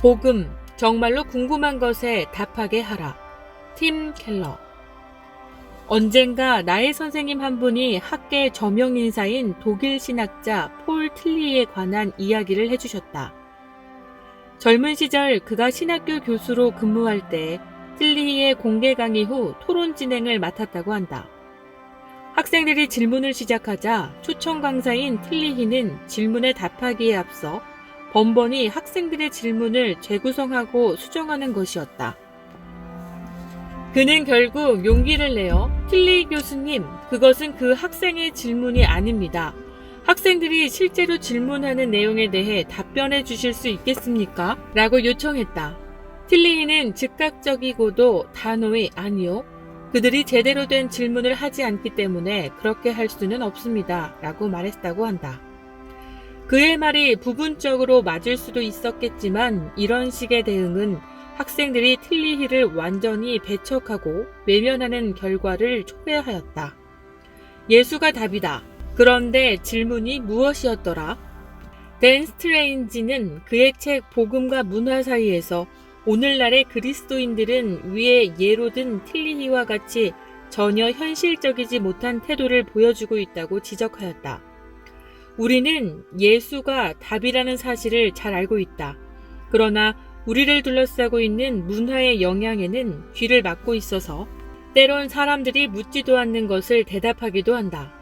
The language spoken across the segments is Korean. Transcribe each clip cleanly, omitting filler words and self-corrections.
복음, 정말로 궁금한 것에 답하게 하라. 팀 켈러. 언젠가 나의 선생님 한 분이 학계 저명 인사인 독일 신학자 폴 틸리에 관한 이야기를 해주셨다. 젊은 시절 그가 신학교 교수로 근무할 때 틸리의 공개 강의 후 토론 진행을 맡았다고 한다. 학생들이 질문을 시작하자 초청 강사인 틸리히는 질문에 답하기에 앞서 번번이 학생들의 질문을 재구성하고 수정하는 것이었다. 그는 결국 용기를 내어 틸리 교수님, 그것은 그 학생의 질문이 아닙니다. 학생들이 실제로 질문하는 내용에 대해 답변해 주실 수 있겠습니까? 라고 요청했다. 틸리히는 즉각적이고도 단호히 아니요. 그들이 제대로 된 질문을 하지 않기 때문에 그렇게 할 수는 없습니다. 라고 말했다고 한다. 그의 말이 부분적으로 맞을 수도 있었겠지만 이런 식의 대응은 학생들이 틸리히를 완전히 배척하고 외면하는 결과를 초래하였다. 예수가 답이다. 그런데 질문이 무엇이었더라? 댄 스트레인지는 그의 책 복음과 문화 사이에서 오늘날의 그리스도인들은 위에 예로 든 틸리히와 같이 전혀 현실적이지 못한 태도를 보여주고 있다고 지적하였다. 우리는 예수가 답이라는 사실을 잘 알고 있다. 그러나 우리를 둘러싸고 있는 문화의 영향에는 귀를 막고 있어서 때론 사람들이 묻지도 않는 것을 대답하기도 한다.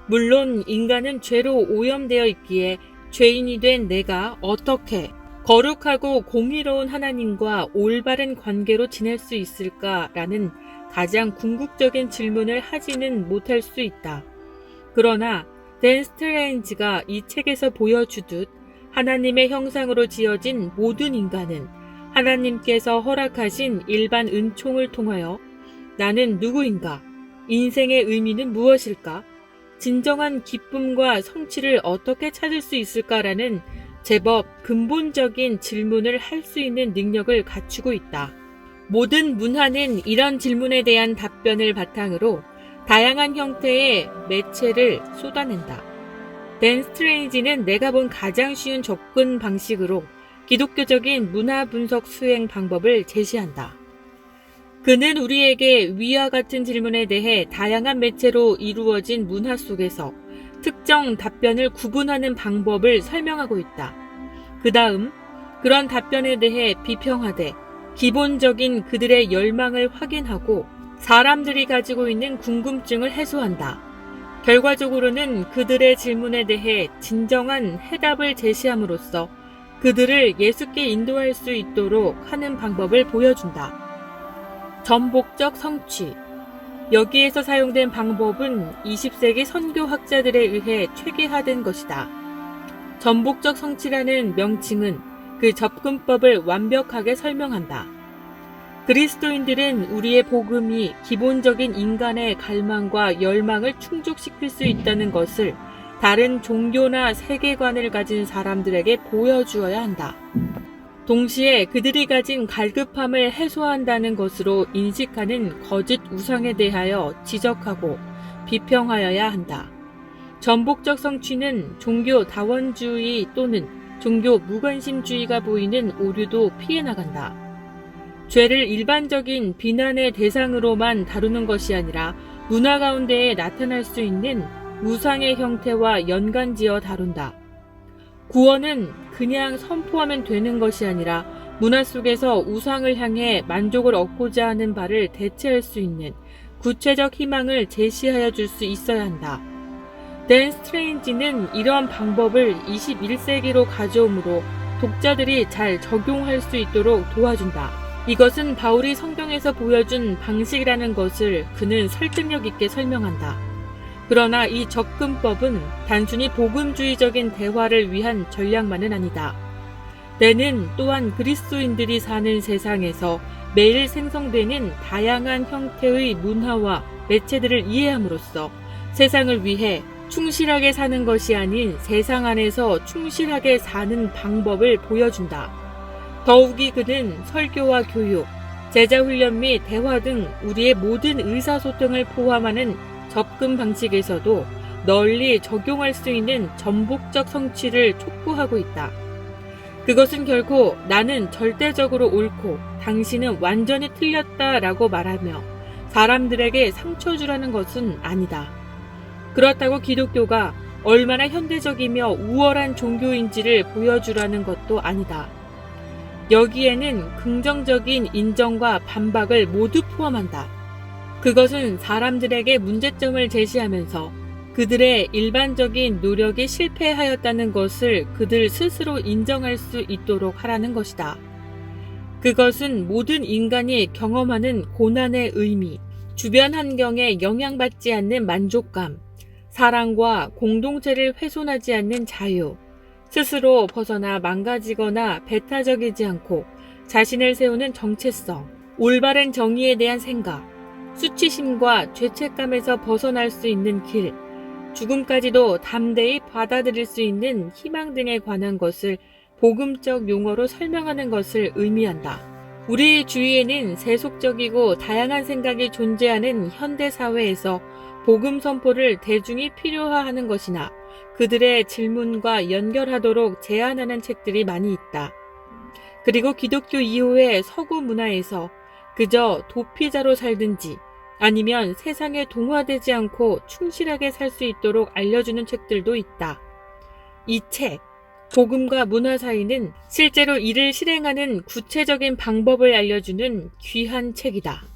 물론 인간은 죄로 오염되어 있기에 죄인이 된 내가 어떻게 거룩하고 공의로운 하나님과 올바른 관계로 지낼 수 있을까라는 가장 궁극적인 질문을 하지는 못할 수 있다. 그러나 댄 스트레인지가 이 책에서 보여주듯 하나님의 형상으로 지어진 모든 인간은 하나님께서 허락하신 일반 은총을 통하여 나는 누구인가? 인생의 의미는 무엇일까? 진정한 기쁨과 성취를 어떻게 찾을 수 있을까라는 제법 근본적인 질문을 할 수 있는 능력을 갖추고 있다. 모든 문화는 이런 질문에 대한 답변을 바탕으로 다양한 형태의 매체를 쏟아낸다. 댄 스트레인지는 내가 본 가장 쉬운 접근 방식으로 기독교적인 문화 분석 수행 방법을 제시한다. 그는 우리에게 위와 같은 질문에 대해 다양한 매체로 이루어진 문화 속에서 특정 답변을 구분하는 방법을 설명하고 있다. 그 다음 그런 답변에 대해 비평하되 기본적인 그들의 열망을 확인하고 사람들이 가지고 있는 궁금증을 해소한다. 결과적으로는 그들의 질문에 대해 진정한 해답을 제시함으로써 그들을 예수께 인도할 수 있도록 하는 방법을 보여준다. 전복적 성취. 여기에서 사용된 방법은 20세기 선교학자들에 의해 체계화된 것이다. 전복적 성취라는 명칭은 그 접근법을 완벽하게 설명한다. 그리스도인들은 우리의 복음이 기본적인 인간의 갈망과 열망을 충족시킬 수 있다는 것을 다른 종교나 세계관을 가진 사람들에게 보여주어야 한다. 동시에 그들이 가진 갈급함을 해소한다는 것으로 인식하는 거짓 우상에 대하여 지적하고 비평하여야 한다. 전복적 성취는 종교 다원주의 또는 종교 무관심주의가 보이는 오류도 피해 나간다. 죄를 일반적인 비난의 대상으로만 다루는 것이 아니라 문화 가운데에 나타날 수 있는 우상의 형태와 연관지어 다룬다. 구원은 그냥 선포하면 되는 것이 아니라 문화 속에서 우상을 향해 만족을 얻고자 하는 바를 대체할 수 있는 구체적 희망을 제시하여 줄 수 있어야 한다. 댄 스트레인지는 이러한 방법을 21세기로 가져오므로 독자들이 잘 적용할 수 있도록 도와준다. 이것은 바울이 성경에서 보여준 방식이라는 것을 그는 설득력 있게 설명한다. 그러나 이 접근법은 단순히 복음주의적인 대화를 위한 전략만은 아니다. 때는 또한 그리스도인들이 사는 세상에서 매일 생성되는 다양한 형태의 문화와 매체들을 이해함으로써 세상을 위해 충실하게 사는 것이 아닌 세상 안에서 충실하게 사는 방법을 보여준다. 더욱이 그는 설교와 교육, 제자훈련 및 대화 등 우리의 모든 의사소통을 포함하는 접근 방식에서도 널리 적용할 수 있는 전복적 성취를 촉구하고 있다. 그것은 결코 나는 절대적으로 옳고 당신은 완전히 틀렸다라고 말하며 사람들에게 상처 주라는 것은 아니다. 그렇다고 기독교가 얼마나 현대적이며 우월한 종교인지를 보여주라는 것도 아니다. 여기에는 긍정적인 인정과 반박을 모두 포함한다. 그것은 사람들에게 문제점을 제시하면서 그들의 일반적인 노력이 실패하였다는 것을 그들 스스로 인정할 수 있도록 하라는 것이다. 그것은 모든 인간이 경험하는 고난의 의미, 주변 환경에 영향받지 않는 만족감, 사랑과 공동체를 훼손하지 않는 자유, 스스로 벗어나 망가지거나 배타적이지 않고 자신을 세우는 정체성, 올바른 정의에 대한 생각, 수치심과 죄책감에서 벗어날 수 있는 길, 죽음까지도 담대히 받아들일 수 있는 희망 등에 관한 것을 복음적 용어로 설명하는 것을 의미한다. 우리 주위에는 세속적이고 다양한 생각이 존재하는 현대 사회에서 복음 선포를 대중이 필요화하는 것이나 그들의 질문과 연결하도록 제안하는 책들이 많이 있다. 그리고 기독교 이후의 서구 문화에서 그저 도피자로 살든지 아니면 세상에 동화되지 않고 충실하게 살 수 있도록 알려주는 책들도 있다. 이 책, 복음과 문화 사이는 실제로 이를 실행하는 구체적인 방법을 알려주는 귀한 책이다.